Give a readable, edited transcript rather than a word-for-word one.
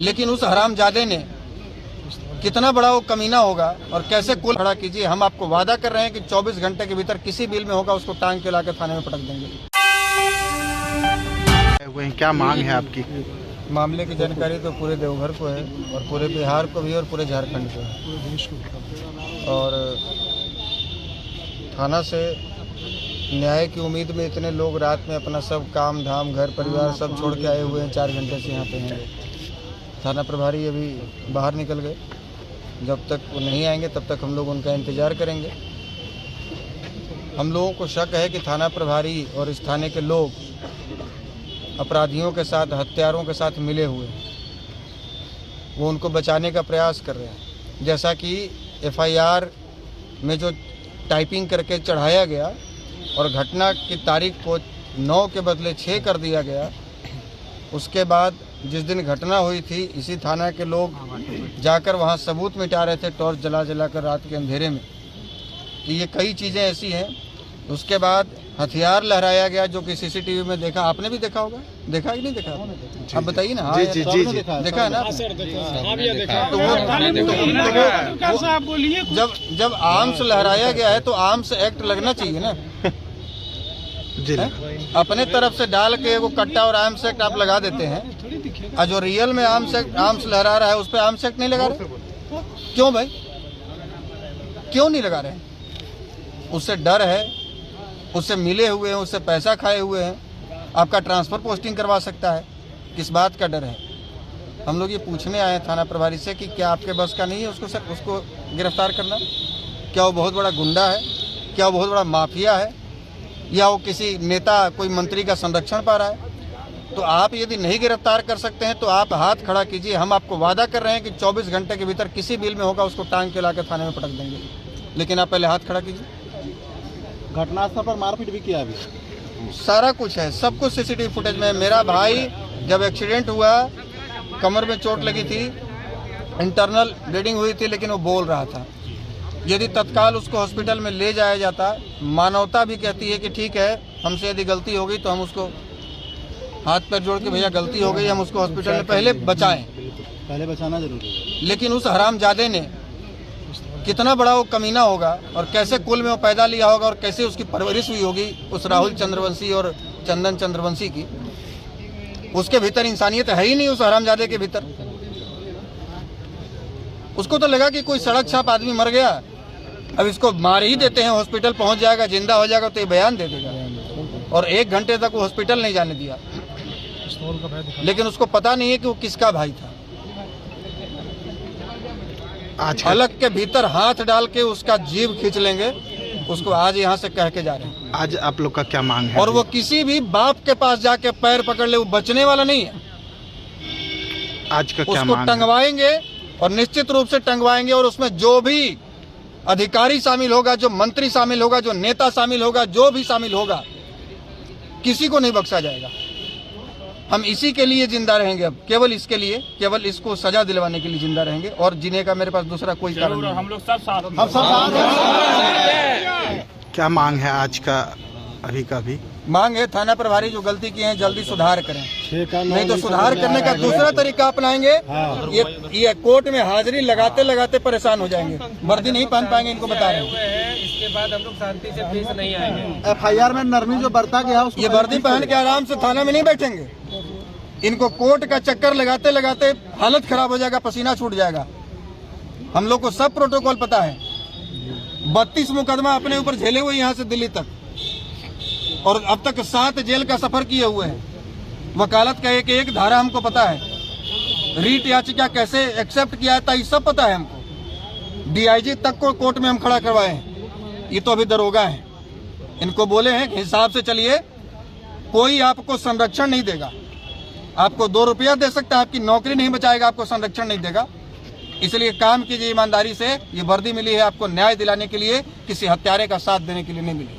लेकिन उस हरामजादे ने कितना बड़ा वो कमीना होगा और कैसे कुल खड़ा कीजिए। हम आपको वादा कर रहे हैं कि 24 घंटे के भीतर किसी बिल में होगा उसको टांग के लाकर थाने में पटक देंगे। वही क्या मांग है आपकी? मामले की जानकारी तो पूरे देवघर को है और पूरे बिहार को भी और पूरे झारखंड को है। और थाना से न्याय की उम्मीद में इतने लोग रात में अपना सब काम धाम घर परिवार सब छोड़ के आए हुए हैं। 4 घंटे से यहाँ पे हैं। थाना प्रभारी अभी बाहर निकल गए। जब तक वो नहीं आएंगे तब तक हम लोग उनका इंतज़ार करेंगे। हम लोगों को शक है कि थाना प्रभारी और इस थाने के लोग अपराधियों के साथ हत्यारों के साथ मिले हुए हैं। वो उनको बचाने का प्रयास कर रहे हैं। जैसा कि FIR में जो टाइपिंग करके चढ़ाया गया और घटना की तारीख को 9 के बदले 6 कर दिया गया। उसके बाद जिस दिन घटना हुई थी इसी थाना के लोग जाकर वहां सबूत मिटा रहे थे टॉर्च जला जला कर रात के अंधेरे में। कि ये कई चीज़ें ऐसी हैं। उसके बाद हथियार लहराया गया जो कि CCTV में देखा। आपने भी देखा होगा, देखा कि नहीं देखा? आप बताइए ना। हाँ, जी, देखा है ना? जब आर्म्स लहराया गया है तो आर्म्स एक्ट लगना चाहिए ना। अपने तरफ से डाल के वो कट्टा और आर्म्स एक्ट आप लगा देते हैं और जो रियल में आर्म्स लहरा रहा है उस पर आर्म्स एक्ट नहीं लगा रहे। क्यों भाई, क्यों नहीं लगा रहे? उससे डर है, उससे मिले हुए हैं, उससे पैसा खाए हुए हैं। आपका ट्रांसफ़र पोस्टिंग करवा सकता है। किस बात का डर है? हम लोग ये पूछने आए थाना प्रभारी से कि क्या आपके बस का नहीं है उसको गिरफ्तार करना? क्या वो बहुत बड़ा गुंडा है? क्या वो बहुत बड़ा माफिया है? या वो किसी नेता कोई मंत्री का संरक्षण पा रहा है? तो आप यदि नहीं गिरफ्तार कर सकते हैं तो आप हाथ खड़ा कीजिए। हम आपको वादा कर रहे हैं कि 24 घंटे के भीतर किसी बिल में होगा उसको टांग के लाकर थाने में पटक देंगे। लेकिन आप पहले हाथ खड़ा कीजिए। घटनास्थल पर मारपीट भी किया अभी? सारा कुछ है, सब कुछ CCTV फुटेज में। मेरा भाई जब एक्सीडेंट हुआ कमर में चोट लगी थी, इंटरनल ब्लीडिंग हुई थी, लेकिन वो बोल रहा था। यदि तत्काल उसको हॉस्पिटल में ले जाया जाता, मानवता भी कहती है कि ठीक है हमसे यदि गलती हो गई तो हम उसको हाथ पैर जोड़ के भैया गलती हो गई, हम उसको हॉस्पिटल में पहले बचाएं। पहले बचाना जरूरी है। लेकिन उस हरामजादे ने कितना बड़ा वो कमीना होगा और कैसे कुल में वो पैदा लिया होगा और कैसे उसकी परवरिश हुई होगी उस राहुल चंद्रवंशी और चंदन चंद्रवंशी की। उसके भीतर इंसानियत है ही नहीं उस हरामजादे के भीतर। उसको तो लगा कि कोई सड़क छाप आदमी मर गया, अब इसको मार ही देते हैं, हॉस्पिटल पहुंच जाएगा, जिंदा हो जाएगा तो ये बयान दे देगा। और 1 घंटे तक वो हॉस्पिटल नहीं जाने दिया। लेकिन उसको पता नहीं है कि वो किसका भाई था। हलक के भीतर हाथ डाल के उसका जीव खींच लेंगे। उसको आज यहाँ से कह के जा रहे हैं। आज आप लोग का क्या मांग है? और वो किसी भी बाप के पास जाके पैर पकड़ ले, वो बचने वाला नहीं है। आज का क्या उसको मांग टंगवाएंगे और निश्चित रूप से टंगवाएंगे। और उसमें जो भी अधिकारी शामिल होगा, जो मंत्री शामिल होगा, जो नेता शामिल होगा, जो भी शामिल होगा, किसी को नहीं बख्शा जाएगा। हम इसी के लिए जिंदा रहेंगे। अब केवल इसके लिए, केवल इसको सजा दिलवाने के लिए जिंदा रहेंगे और जीने का मेरे पास दूसरा कोई कारण नहीं। हम लोग सब साथ क्या मांग है आज का? अभी का भी मांग है थाना प्रभारी जो गलती की है जल्दी सुधार करें, नहीं तो सुधार करने का दूसरा तरीका अपनाएंगे। ये कोर्ट में हाजिरी लगाते लगाते परेशान हो जाएंगे, वर्दी नहीं पहन पाएंगे। इनको बता रहे हैं इसके बाद हम लोग शांति से पेश नहीं आएंगे। FIR में नरमी जो बरता गया ये वर्दी पहन के आराम से थाना में नहीं बैठेंगे। इनको कोर्ट का चक्कर लगाते लगाते हालत खराब हो जाएगा, पसीना छूट जाएगा। हम लोग को सब प्रोटोकॉल पता है। 32 मुकदमा अपने ऊपर झेले हुए यहाँ से दिल्ली तक, और अब तक 7 जेल का सफर किए हुए हैं। वकालत का एक धारा हमको पता है। रीट याचिका कैसे एक्सेप्ट किया था ये सब पता है हमको। DIG तक को कोर्ट में हम खड़ा करवाए हैं। ये तो अभी दरोगा है। इनको बोले हैं हिसाब से चलिए, कोई आपको संरक्षण नहीं देगा। आपको 2 रुपया दे सकता है, आपकी नौकरी नहीं बचाएगा, आपको संरक्षण नहीं देगा। इसलिए काम कीजिए ईमानदारी से। ये वर्दी मिली है आपको न्याय दिलाने के लिए, किसी हत्यारे का साथ देने के लिए नहीं मिली।